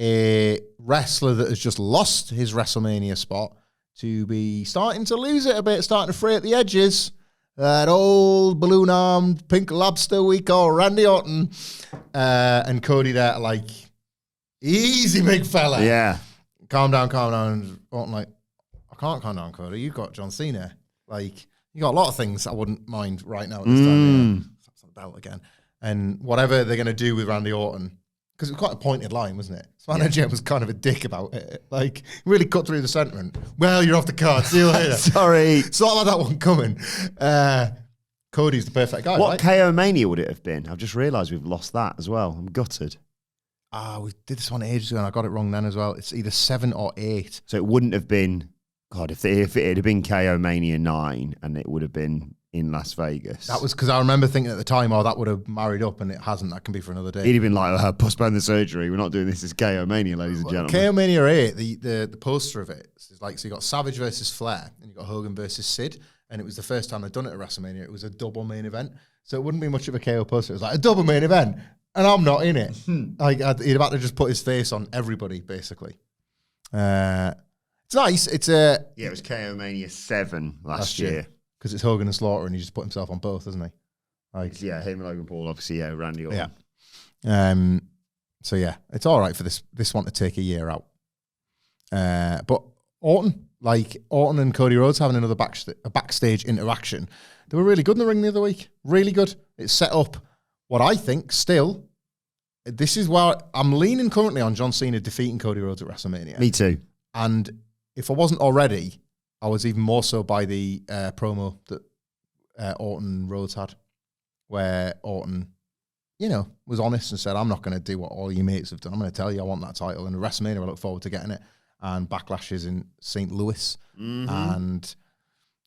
a wrestler that has just lost his WrestleMania spot to be starting to lose it a bit, starting to fray at the edges. That old balloon-armed pink lobster we call Randy Orton. And Cody there like, easy, big fella. Yeah. Calm down. And Orton like, I can't calm down, Cody. You've got John Cena. Like, you got a lot of things I wouldn't mind right now at this time. That's the belt again. And whatever they're going to do with Randy Orton, because it was quite a pointed line, wasn't it? SmackDown GM was kind of a dick about it. Like, really cut through the sentiment. Well, you're off the card. See you later. Sorry. Sort of had that one coming. Cody's the perfect guy, What right? KO Mania would it have been? I've just realised we've lost that as well. I'm gutted. We did this one ages ago and I got it wrong then as well. It's either 7 or 8. So it wouldn't have been, God, if it had been KO Mania 9 and it would have been in Las Vegas. That was because I remember thinking at the time, that would have married up, and it hasn't. That can be for another day. He'd have been like, postpone the surgery. We're not doing this as KO Mania, ladies and gentlemen. KO Mania 8, the poster of it is like, so you got Savage versus Flair, and you got Hogan versus Sid, and it was the first time they'd done it at WrestleMania. It was a double main event, so it wouldn't be much of a KO poster. It was like a double main event, and I'm not in it. Like he'd have had to just put his face on everybody, basically. It's nice. It's a it was KO Mania 7 last year. Because it's Hogan and Slaughter, and he just put himself on both, doesn't he? Like, Yeah, him and Logan Paul, obviously, Randy Orton. Yeah. So yeah, it's all right for this one to take a year out. But Orton and Cody Rhodes having another backstage interaction. They were really good in the ring the other week. Really good. It set up what I think still. This is where I'm leaning currently on John Cena defeating Cody Rhodes at WrestleMania. Me too. And if I wasn't already, I was even more so by the promo that Orton and Rhodes had, where Orton, was honest and said, I'm not going to do what all your mates have done. I'm going to tell you I want that title. And WrestleMania, I look forward to getting it. And Backlash is in St. Louis. And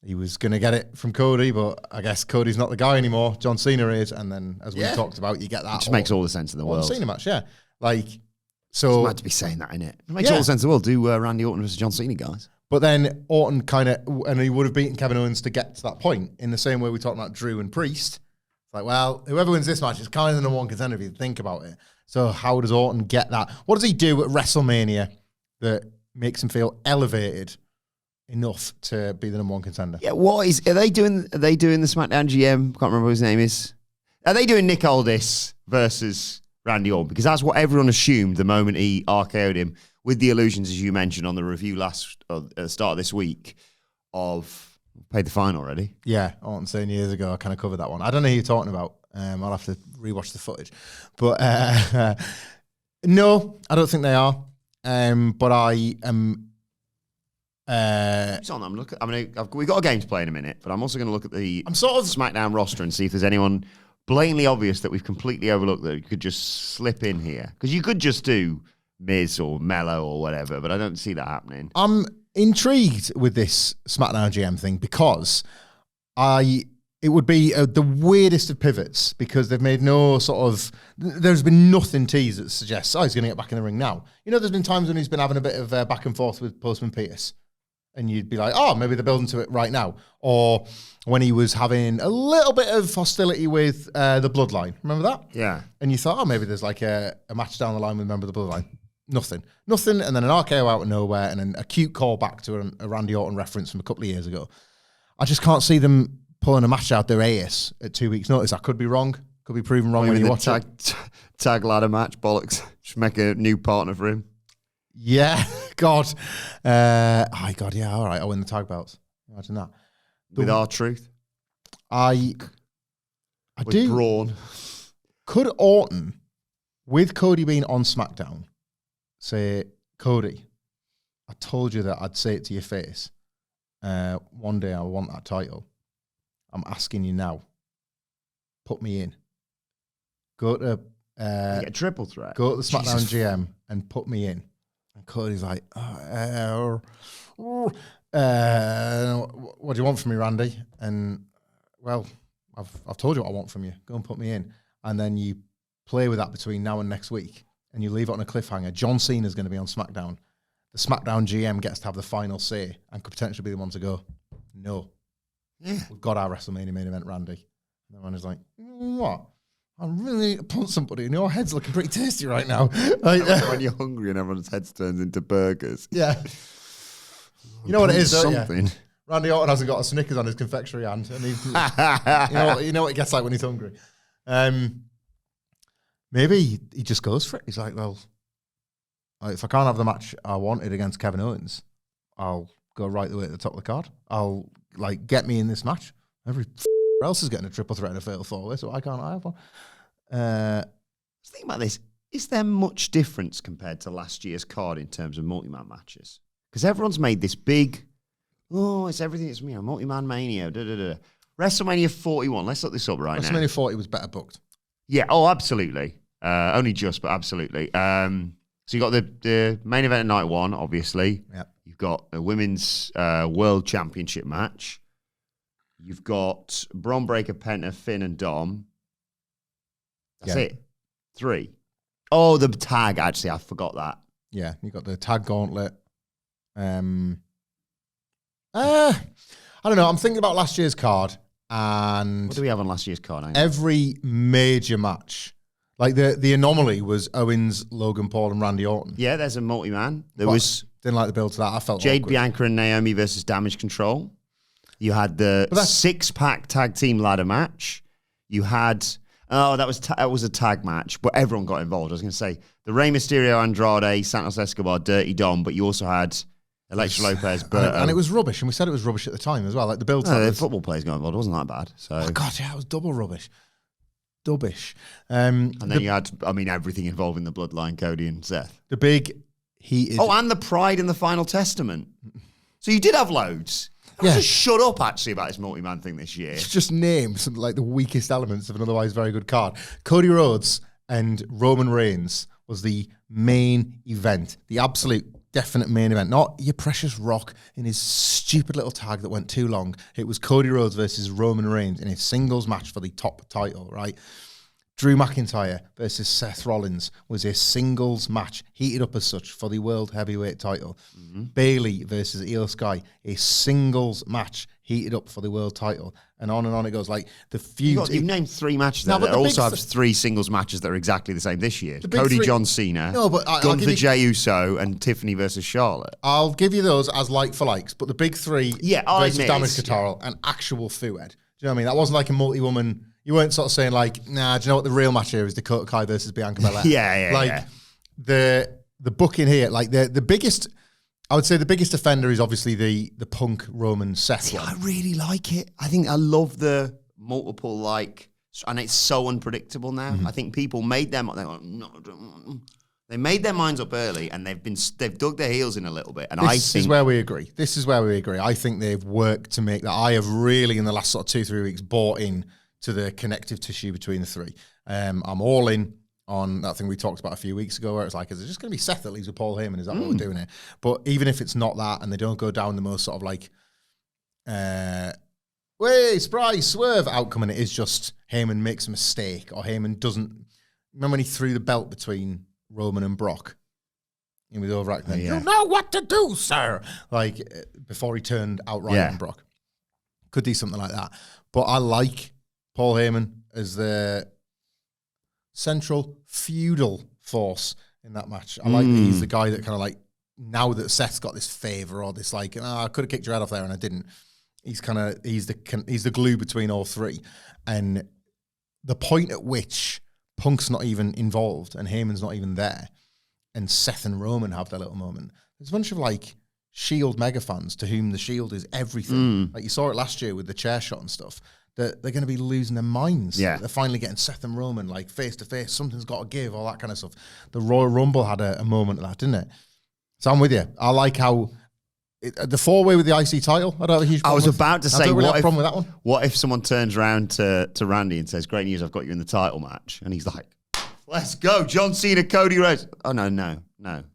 he was going to get it from Cody, but I guess Cody's not the guy anymore. John Cena is. And then, as we talked about, you get that. It just makes all the sense in the world. Cena match, yeah. Like, So it's mad to be saying that, innit? It makes all the sense in the world. Do Randy Orton versus John Cena, guys. But then Orton and he would have beaten Kevin Owens to get to that point. In the same way we talked about Drew and Priest. It's like, well, whoever wins this match is kind of the number one contender if you think about it. So how does Orton get that? What does he do at WrestleMania that makes him feel elevated enough to be the number one contender? Yeah, are they doing the SmackDown GM? Can't remember what his name is. Are they doing Nick Aldis versus Randy Orton? Because that's what everyone assumed the moment he RKO'd him, with the illusions, as you mentioned on the review at the start of this week, of paid the fine already. Yeah, Orton saying years ago, I kind of covered that one. I don't know who you're talking about. I'll have to rewatch the footage. But no, I don't think they are. But I am. It's on. We've got a game to play in a minute, but I'm also going to look at the SmackDown roster and see if there's anyone blatantly obvious that we've completely overlooked that could just slip in here. Because you could just do Miz or Mello or whatever, but I don't see that happening. I'm intrigued with this SmackDown GM thing because it would be the weirdest of pivots because they've made no there's been nothing teased that suggests, he's going to get back in the ring now. There's been times when he's been having a bit of back and forth with Postman Pierce and you'd be like, maybe they're building to it right now. Or when he was having a little bit of hostility with the Bloodline. Remember that? Yeah. And you thought, maybe there's like a match down the line with a member of the Bloodline. Nothing, and then an RKO out of nowhere, and an acute call back to a Randy Orton reference from a couple of years ago. I just can't see them pulling a match out their ass at 2 weeks' notice. I could be wrong, could be proven wrong when you watch it. Tag ladder match, bollocks. Just make a new partner for him. Yeah, God. God, yeah, all right, I'll win the tag belts. Imagine that. With R-Truth. I with do. Braun. Could Orton, with Cody being on SmackDown, say, Cody, I told you that I'd say it to your face. One day I want that title. I'm asking you now. Put me in. Go to get a triple threat. Go to the SmackDown GM and put me in. And Cody's like, what do you want from me, Randy? And well, I've told you what I want from you. Go and put me in. And then you play with that between now and next week. And you leave it on a cliffhanger. John Cena's going to be on SmackDown. The SmackDown GM gets to have the final say and could potentially be the one to go, no. Yeah. We've got our WrestleMania main event, Randy. And everyone is like, what? I really need to punch somebody, and your head's looking pretty tasty right now. When you're hungry and everyone's head turns into burgers. Yeah. You know what it is, don't something. You? Randy Orton hasn't got a Snickers on his confectionery hand. And you know what he gets like when he's hungry. Maybe he just goes for it. He's like, well, if I can't have the match I wanted against Kevin Owens, I'll go right the way to the top of the card. I'll get me in this match. Every else is getting a triple threat and a fatal four-way, so why can't I have one? Think about this. is there much difference compared to last year's card in terms of multi-man matches? Because everyone's made this big, it's everything. It's multi-man mania. WrestleMania 41. Let's look this up right now. WrestleMania 40 was better booked. Yeah. Oh, absolutely. Only just, but absolutely. So you got the main event of night one, obviously. Yep. You've got a women's world championship match. You've got Braun Breaker, Penta, Finn, and Dom. That's it. 3. Oh, the tag, actually. I forgot that. Yeah, you got the tag gauntlet. I don't know. I'm thinking about last year's card, and What do we have on last year's card? every major match, like the anomaly was Owens, Logan Paul, and Randy Orton. Yeah, there's a multi-man. There But was didn't like the build to that. I felt Jade awkward. Bianca and Naomi versus Damage Control. You had the six-pack tag team ladder match. You had... that was a tag match, but everyone got involved. I was going to say the Rey Mysterio, Andrade, Santos Escobar, Dirty Dom, but you also had Elektra Lopez, Berto. And it was rubbish, and we said it was rubbish at the time as well. Like the build. No, the football players got involved. It wasn't that bad. So, Oh God, yeah, it was double rubbish. Dubbish. and then you had, everything involving the bloodline, Cody and Seth. The big heated. Oh, and the Pride in the Final Testament. So you did have loads. Yeah. Just shut up, actually, about this multi-man thing this year. Just name some like the weakest elements of an otherwise very good card. Cody Rhodes and Roman Reigns was the main event, the absolute definite main event. Not your precious Rock in his stupid little tag that went too long. It was Cody Rhodes versus Roman Reigns in a singles match for the top title, right? Drew McIntyre versus Seth Rollins was a singles match, heated up as such for the World Heavyweight title. Bayley versus Io Sky, a singles match, heated up for the world title. And on it goes. Like the feud. You've named 3 matches No, there but that the also big have 3 singles matches that are exactly the same this year. The big Cody, 3 John Cena, No, but I'll Gunther, give you- Jey Uso, and Tiffany versus Charlotte. I'll give you those as like for likes, but the big 3 I'll versus admit Damage it's- Control and actual fooed. Do you know what I mean? That wasn't like a multi-woman. You weren't sort of saying like, nah, do you know what the real match here is? Dakota Kai versus Bianca Belair. Yeah. The booking here, like the biggest, I would say the biggest offender is obviously the Punk Roman Seth one. I really like it. I love the multiple, and it's so unpredictable now. I think people made them, they made their minds up early, and they've dug their heels in a little bit. And This is where we agree. I think they've worked to make that. I have really, in the last sort of 2-3 weeks, bought in to the connective tissue between the 3. I'm all in on that thing we talked about a few weeks ago, where it's like, is it just going to be Seth that leaves with Paul Heyman? Is that what we're doing here? But even if it's not that, and they don't go down the most sort of like, surprise, swerve outcome, and it is just Heyman makes a mistake, or Heyman doesn't. Remember when he threw the belt between Roman and Brock? He was overacting. You know what to do, sir. Like before he turned outright on Brock. Could do something like that. But I like Paul Heyman as the central feudal force in that match. I like that he's the guy that kind of like, now that Seth's got this favor or this like, I could have kicked your head off there and I didn't. He's the glue between all 3. And the point at which Punk's not even involved and Heyman's not even there, and Seth and Roman have their little moment. There's a bunch of like Shield mega fans to whom the Shield is everything. Like you saw it last year with the chair shot and stuff. That they're going to be losing their minds. Yeah. They're finally getting Seth and Roman like face to face. Something's got to give, all that kind of stuff. The Royal Rumble had a moment of that, didn't it? So I'm with you. I like how the 4-way with the IC title. I don't have a huge problem. I was about to say, I don't really have a what problem with that one. What if someone turns around to Randy and says, "Great news, I've got you in the title match," and he's like, "Let's go, John Cena, Cody Rhodes." Oh no,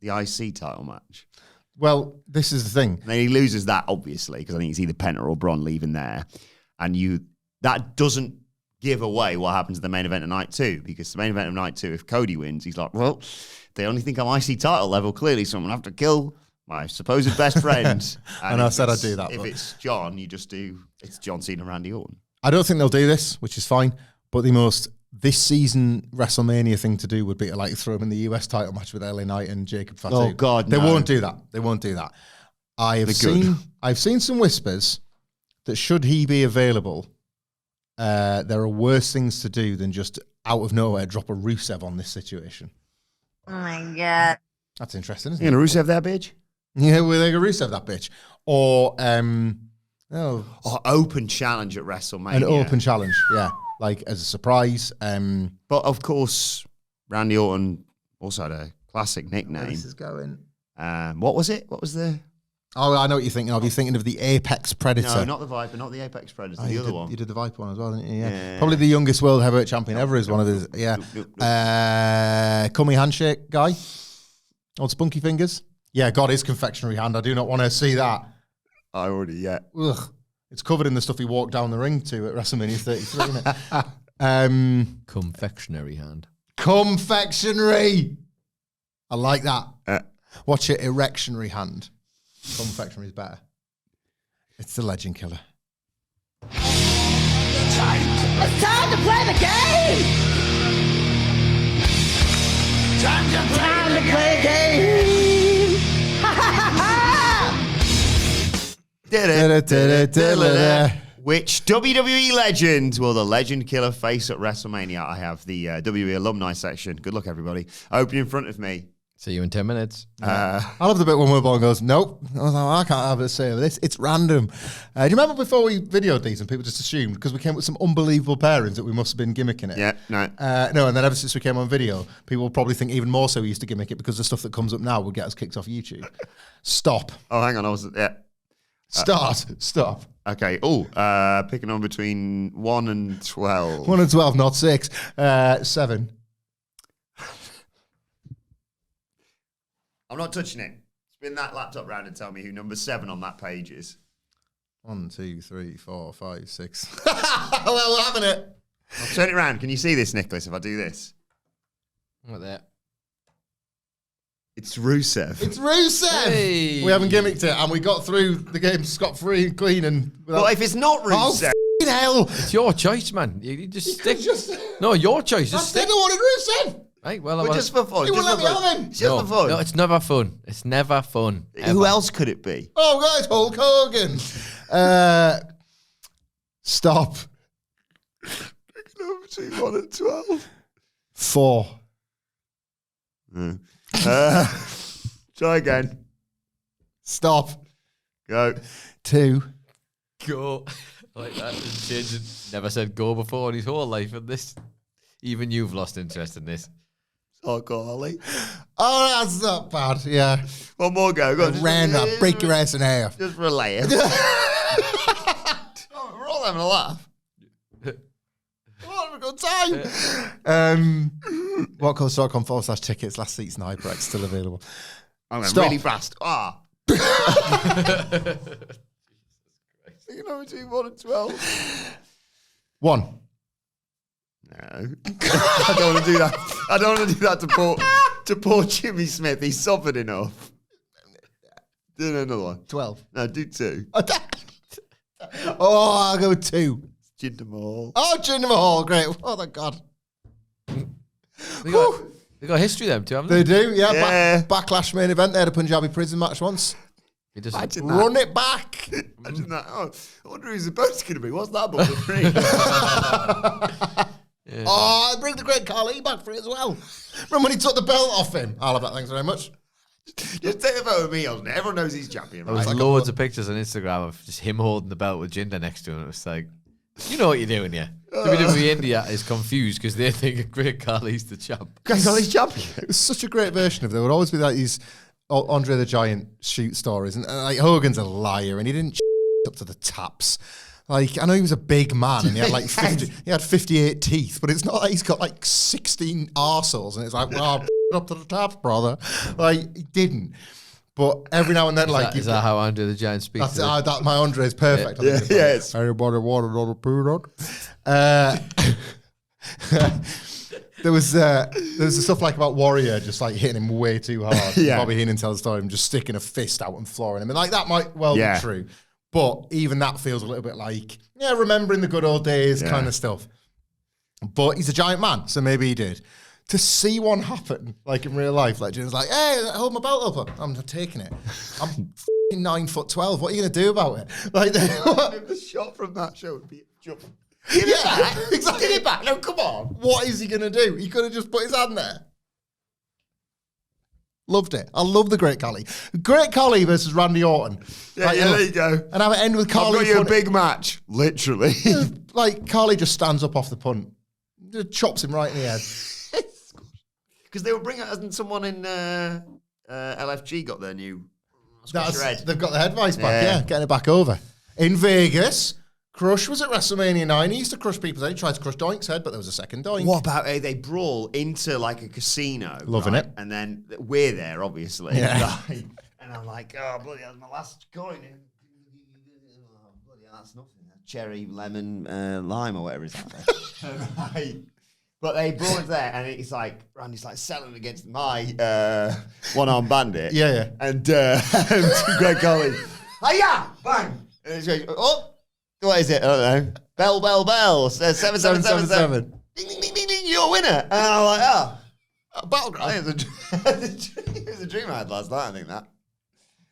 the IC title match. Well, this is the thing. And then he loses that, obviously, because I think it's either Penta or Braun leaving there, and that doesn't give away what happens in the main event of night 2, because the main event of night 2, if Cody wins, he's like, well, they only think I'm IC title level, clearly, so I'm going to have to kill my supposed best friend. And I said I'd do that. If it's John, you just do, it's John Cena, Randy Orton. I don't think they'll do this, which is fine, but the most this season WrestleMania thing to do would be to like throw him in the US title match with LA Knight and Jacob Fatu. Oh, God, They no. won't do that. I've seen some whispers that should he be available, there are worse things to do than just out of nowhere drop a Rusev on this situation. Oh my God. That's interesting, isn't You it? going to Rusev that bitch? Yeah, well, they go Rusev that bitch. Or, Or open challenge at WrestleMania. an open challenge, yeah. Like as a surprise. But of course, Randy Orton Also had a classic nickname. This is going. What was it? What was the... Oh, I know what you're thinking of. You're thinking of the Apex Predator. No, not the Viper, not the Apex Predator, the other one. You did the Viper one as well, didn't you? Yeah. Probably the youngest world heavyweight champion ever is one of his. Yeah. Cummy handshake guy. Old spunky fingers. Yeah, God, his confectionery hand. I do not want to see that. I already, Ugh. It's covered in the stuff he walked down the ring to at WrestleMania 33, isn't it? Confectionery hand. Confectionery. I like that. Watch it, erectionary hand. Confectionery is better. It's the Legend Killer. It's time to play the game! Time to play the game! Ha ha ha ha! Which WWE legend will the Legend Killer face at WrestleMania? I have the WWE alumni section. Good luck, everybody. Open in front of me. See you in 10 minutes. I love the bit when Wilbourn goes, nope. I was like, I can't have a say with this. It's random. Do you remember before we videoed these and people just assumed, because we came up with some unbelievable pairings, that we must have been gimmicking it? Yeah, no. No, and then ever since we came on video, people will probably think even more so we used to gimmick it because the stuff that comes up now will get us kicked off YouTube. Stop. Oh, hang on. Stop. Okay. Oh, picking on between 1 and 12. 1 and 12, not 6. 7. I'm not touching it. Spin that laptop round and tell me who number 7 on that page is. 1, 2, 3, 4, 5, 6. Well, we're having it. I'll turn it around. Can you see this, Nicholas, if I do this? Like that. It's Rusev. It's Rusev. Hey. We haven't gimmicked it, and we got through the game scot-free and clean. And Well, if it's not Rusev... Oh, hell. It's your choice, man. You just stick. Just, No, your choice. I Just stick. didn't wanted Rusev. Right, well, But just for fun. You just won't for let me fun. have him. It's just for fun. No, it's never fun. It's never fun. Who ever. else could it be? Oh, guys, Hulk Hogan. Stop. Number between 1 and 12. 4. Try again. Stop. Go. 2. Go. Like that. Changing. Never said go before in his whole life, and this. Even you've lost interest in this. Oh, golly. Oh, that's not bad. Yeah. One more go. Go on. Random. Break your ass in half. Just for a laugh. Oh, we're all having a laugh. We're all having a good time. WhatCulture.com/tickets. Last seat sniper X still available. I'm going Stop. really fast. You know, between 1 and 12. 1. No. I don't want to do that. I don't want to do that to poor Jimmy Smith. He's suffered enough. Do another one. 12. No, do 2. Oh, I'll go 2. Jinder Mahal. Oh, Jinder Mahal. Great. Oh, thank God. They got history, them too, haven't They they? do, yeah. Yeah. Backlash main event. They had a Punjabi prison match once. He just Imagine that. Run it back. Imagine that. Oh, I wonder who's the boat's going to be. What's that about the 3? Yeah. Oh, bring the Great Khali back for it as well. Remember when he took the belt off him? I'll have that, thanks very much. Just take the photo of me on it. Everyone knows he's champion, There was right? loads of pictures on Instagram of just him holding the belt with Jinder next to him. It was like, you know what you're doing here. WWE India is confused because they think Great Khali's the champ. Great Khali's champion. It was such a great version of. There would always be like these Andre the Giant shoot stories, and like Hogan's a liar, and he didn't up to the taps. Like, I know he was a big man and he had like 58 teeth, but it's not like he's got like 16 arseholes and it's like, well, up to the taps, brother. Like, he didn't. But every now and then, Is that how Andre the Giant speaks? That's that my Andre is perfect. Yeah, yes. Anybody want another peanut? There was stuff like about Warrior just like hitting him way too hard. Yeah. Bobby Heenan tells the story of him just sticking a fist out and flooring him. And like that might well be true. But even that feels a little bit like, remembering the good old days kind of stuff. But he's a giant man, so maybe he did. To see one happen, like in real life, like Jim's like, hey, hold my belt up. I'm not taking it. I'm 9'12". What are you going to do about it? Like, The shot from that show would be jump. Give it back. Exactly. Give it back. No, come on. What is he going to do? He could have just put his hand there. Loved it. I love the Great Khali. Great Khali versus Randy Orton. Yeah, there you go. And have it end with Khali. I've got you a big match. Literally. Like, Khali just stands up off the punt. Just chops him right in the head. Because they were bringing, hasn't someone in LFG got their new squash head? They've got the head vice back, yeah, getting it back over. In Vegas, Crush was at WrestleMania 9. He used to crush people's head. He tried to crush Doink's head, but there was a second Doink. What about they brawl into like a casino? Loving it. And then we're there, obviously. Yeah. Right? And I'm like, oh, bloody, that's my last coin. Oh, bloody, that's nothing. Cherry, lemon, lime, or whatever it's like. Right. But they brawl into there, and it's like, Randy's like selling against my one-armed bandit. Yeah. And Greg Collins, hiya! Bang! And it's going, oh, what is it? I don't know. Bell. 7777. Ding, ding, ding, ding, ding, you're a winner. And I'm like, oh. Battleground. It was a dream I had last night, I think that.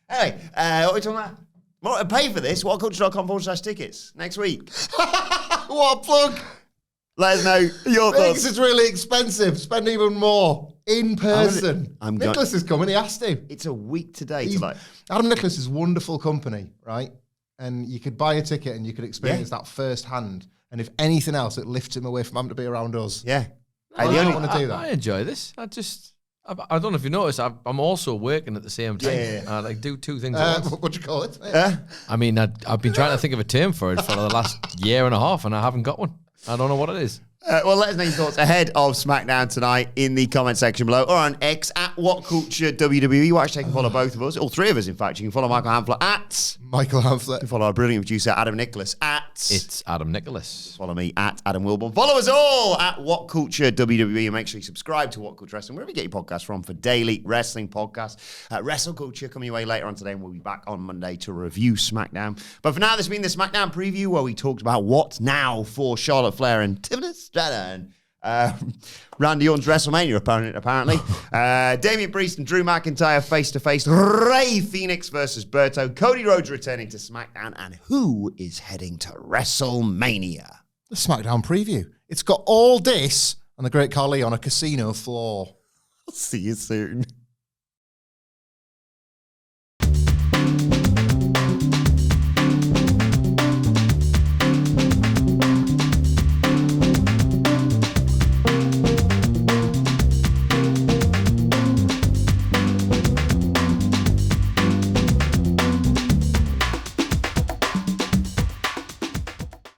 Anyway, what are we talking about? More to pay for this, whatculture.com/tickets next week. What a plug. Let us know your Vegas thoughts. is really expensive. Spend even more in person. Nicholas is coming. He asked him. It's a week today to like. Adam Nicholas is a wonderful company, right? And you could buy a ticket and you could experience that firsthand. And if anything else, it lifts him away from having to be around us. Yeah. I don't want to do that. I enjoy this. I don't know if you noticed, I'm also working at the same time. Yeah. I like do two things at once. What do you call it? I mean, I've been trying to think of a term for it for the last year and a half, and I haven't got one. I don't know what it is. Well, let us know your thoughts ahead of SmackDown tonight in the comment section below or on X at WhatCulture WWE. You actually can follow both of us, all three of us, in fact. You can follow Michael Hamflett at Michael Hamflett. You can follow our brilliant producer Adam Nicholas at It's Adam Nicholas. Follow me at Adam Wilbourn. Follow us all at WhatCulture WWE and make sure you subscribe to WhatCulture Wrestling wherever you get your podcasts from for daily wrestling podcasts. WrestleCulture coming your way later on today, and we'll be back on Monday to review SmackDown. But for now, this has been the SmackDown preview where we talked about what now for Charlotte Flair and Tiffany Stratton. Randy Orton's WrestleMania apparently. Damian Priest and Drew McIntyre face-to-face. Rey Fenix versus Berto. Cody Rhodes returning to SmackDown. And who is heading to WrestleMania? The SmackDown preview. It's got all this and the Great Khali on a casino floor. See you soon.